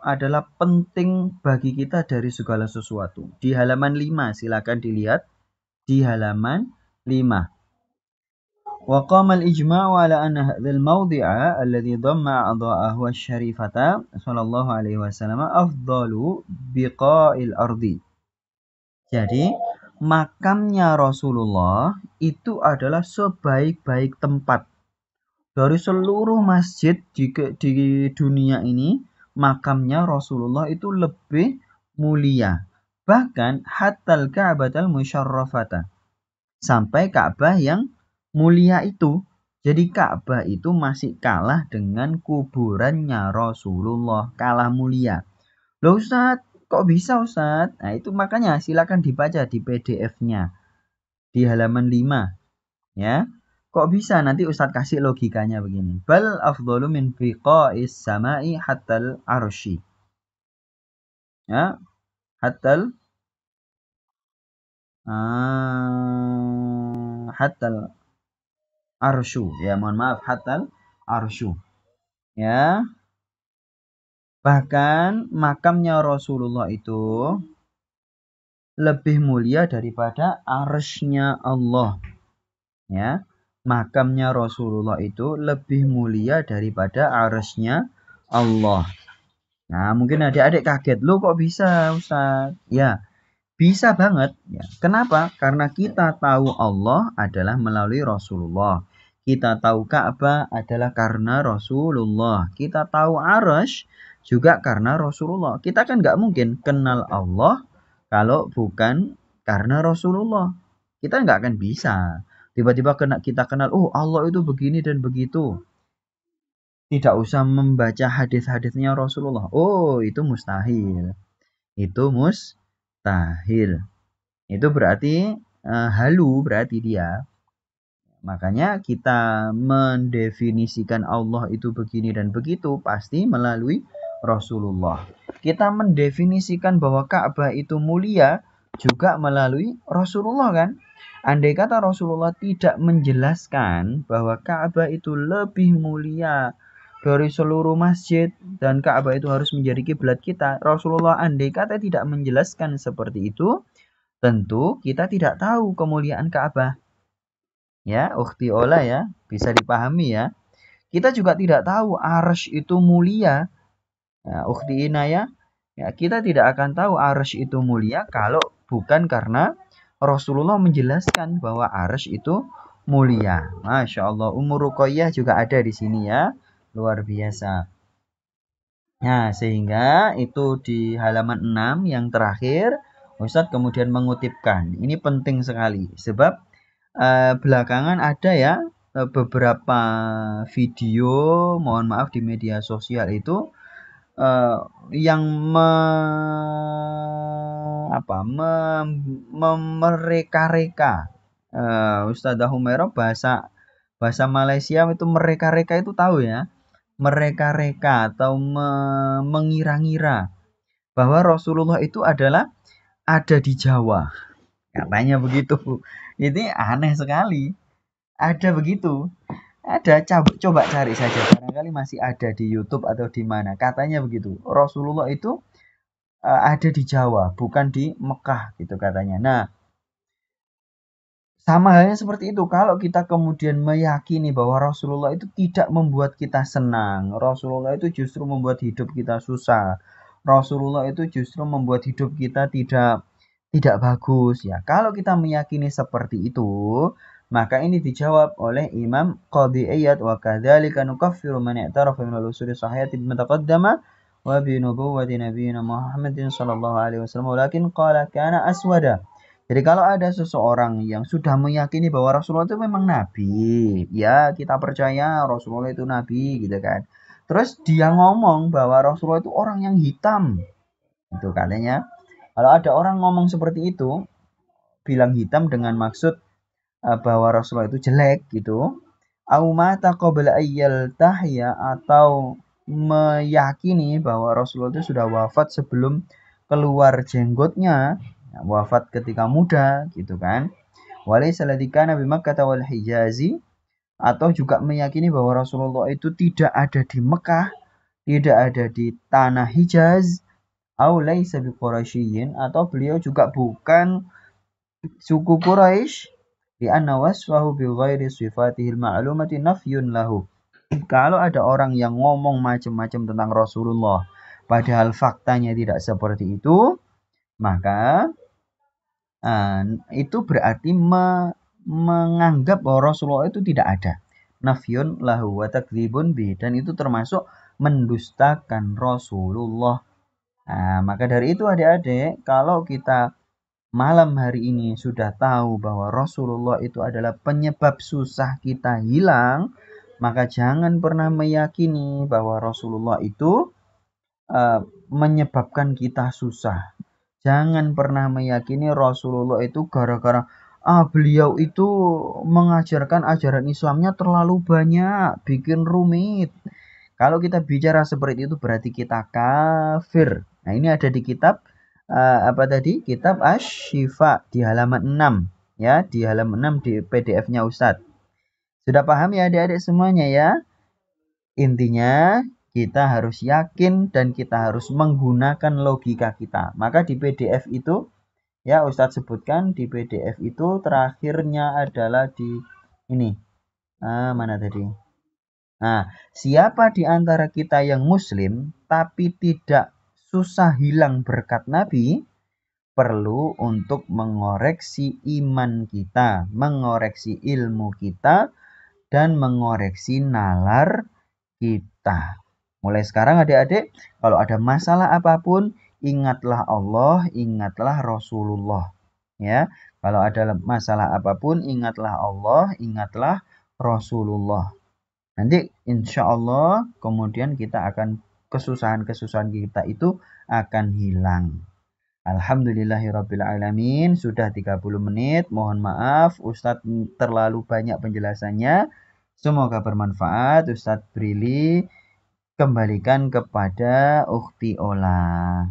adalah penting bagi kita dari segala sesuatu. Di halaman 5 silakan dilihat di halaman 5. وقام الإجماع على أن هذا الموضع الذي ضم أعضاءه الشريفة صلى الله عليه وسلم أفضل بقاء الأرض. Jadi makamnya Rasulullah itu adalah sebaik-baik tempat dari seluruh masjid di dunia ini. Makamnya Rasulullah itu lebih mulia, bahkan hatal Ka'batal musyarrafata, sampai Ka'bah yang mulia itu. Jadi Ka'bah itu masih kalah dengan kuburannya Rasulullah, kalah mulia. Loh Ustaz, kok bisa Ustaz? Nah itu makanya silakan dibaca di PDF-nya di halaman 5 ya. Kok bisa? Nanti Ustaz kasih logikanya begini. Bal afdalu min biqa'is sama'i hatal arsy. Ya, hatal hatal arsyu. Ya, mohon maaf, hatal arsyu. Ya. Bahkan makamnya Rasulullah itu lebih mulia daripada arsy-nya Allah. Ya. Makamnya Rasulullah itu lebih mulia daripada arsy-nya Allah. Nah, mungkin adik-adik kaget, "Loh kok bisa, Ustaz?" Ya, bisa banget ya. Kenapa? Karena kita tahu Allah adalah melalui Rasulullah. Kita tahu Ka'bah adalah karena Rasulullah. Kita tahu Arsy juga karena Rasulullah. Kita kan nggak mungkin kenal Allah kalau bukan karena Rasulullah. Kita nggak akan bisa. Tiba-tiba kita kenal, oh Allah itu begini dan begitu. Tidak usah membaca hadis-hadisnya Rasulullah. Oh, itu mustahil. Itu mustahil. Itu berarti halu berarti dia. Makanya kita mendefinisikan Allah itu begini dan begitu pasti melalui Rasulullah. Kita mendefinisikan bahwa Ka'bah itu mulia juga melalui Rasulullah kan. Andai kata Rasulullah tidak menjelaskan bahwa Ka'bah itu lebih mulia dari seluruh masjid dan Ka'bah itu harus menjadi kiblat kita, Rasulullah andai kata tidak menjelaskan seperti itu, tentu kita tidak tahu kemuliaan Ka'bah. Ya, ukhti Ola ya, bisa dipahami ya. Kita juga tidak tahu arsy itu mulia. Ya, ukhti Inaya, ya kita tidak akan tahu arsy itu mulia kalau bukan karena Rasulullah menjelaskan bahwa arsy itu mulia. Masya Allah, Ummu Ruqayyah juga ada di sini ya. Luar biasa. Nah, sehingga itu di halaman 6 yang terakhir, Ustadz kemudian mengutipkan. Ini penting sekali, sebab belakangan ada ya beberapa video, mohon maaf, di media sosial itu yang mereka-reka. Ustazah Humairah bahasa Malaysia itu mereka-reka itu tahu ya. Mereka-reka atau mengira-ngira bahwa Rasulullah itu adalah ada di Jawa. Katanya begitu. Ini aneh sekali. Ada begitu. Ada, coba cari saja. Barangkali masih ada di YouTube atau di mana. Katanya begitu. Rasulullah itu ada di Jawa, bukan di Mekah gitu katanya. Nah, sama halnya seperti itu. Kalau kita kemudian meyakini bahwa Rasulullah itu tidak membuat kita senang, Rasulullah itu justru membuat hidup kita susah, Rasulullah itu justru membuat hidup kita tidak bagus ya. Kalau kita meyakini seperti itu, maka ini dijawab oleh Imam Qadhi Iyad, wa kadzalika nukaffiru man i'tarafa min al-usuli sahihati bima taqaddama wa bi nubuwwati nabiyyina Muhammadin sallallahu alaihi wasallam, walakin qala kana aswada. Jadi kalau ada seseorang yang sudah meyakini bahwa Rasulullah itu memang nabi, ya kita percaya Rasulullah itu nabi gitu kan. Terus dia ngomong bahwa Rasulullah itu orang yang hitam. Itu katanya. Kalau ada orang ngomong seperti itu, bilang hitam dengan maksud bahwa Rasulullah itu jelek gitu, au mata qabla ayyal tahya, atau meyakini bahwa Rasulullah itu sudah wafat sebelum keluar jenggotnya, wafat ketika muda gitu kan. Walaysa ladzi kana bi Makkah wal Hijazi, atau juga meyakini bahwa Rasulullah itu tidak ada di Mekah tidak ada di tanah Hijaz, au laisa biquraisyiyin, atau beliau juga bukan suku Quraisy, di anna wasfahu bi ghairi sifatihil ma'lumati nafyun lahu. Kalau ada orang yang ngomong macam-macam tentang Rasulullah padahal faktanya tidak seperti itu, maka itu berarti menganggap bahwa Rasulullah itu tidak ada. Nafyun lahu wa takdzibun bi, dan itu termasuk mendustakan Rasulullah. Maka dari itu adik-adik, kalau kita malam hari ini sudah tahu bahwa Rasulullah itu adalah penyebab susah kita hilang, maka jangan pernah meyakini bahwa Rasulullah itu menyebabkan kita susah. Jangan pernah meyakini Rasulullah itu gara-gara beliau itu mengajarkan ajaran Islamnya terlalu banyak, bikin rumit. Kalau kita bicara seperti itu berarti kita kafir. Nah, ini ada di kitab apa tadi? Kitab Asy-Syifa di halaman 6 ya, di halaman 6 di PDF-nya Ustadz. Sudah paham ya adik-adik semuanya ya? Intinya kita harus yakin dan kita harus menggunakan logika kita. Maka di PDF itu ya Ustadz sebutkan, di PDF itu terakhirnya adalah di ini. Mana tadi? Nah, siapa di antara kita yang muslim tapi tidak susah hilang berkat Nabi, perlu untuk mengoreksi iman kita, mengoreksi ilmu kita, dan mengoreksi nalar kita. Mulai sekarang adik-adik, kalau ada masalah apapun, ingatlah Allah, ingatlah Rasulullah. Ya, kalau ada masalah apapun, ingatlah Allah, ingatlah Rasulullah. Nanti insya Allah kemudian kita akan kesusahan-kesusahan kita itu akan hilang. Alhamdulillahirrabbilalamin. Sudah 30 menit. Mohon maaf Ustadz terlalu banyak penjelasannya. Semoga bermanfaat. Ustadz Brili kembalikan kepada Ukhti Ola.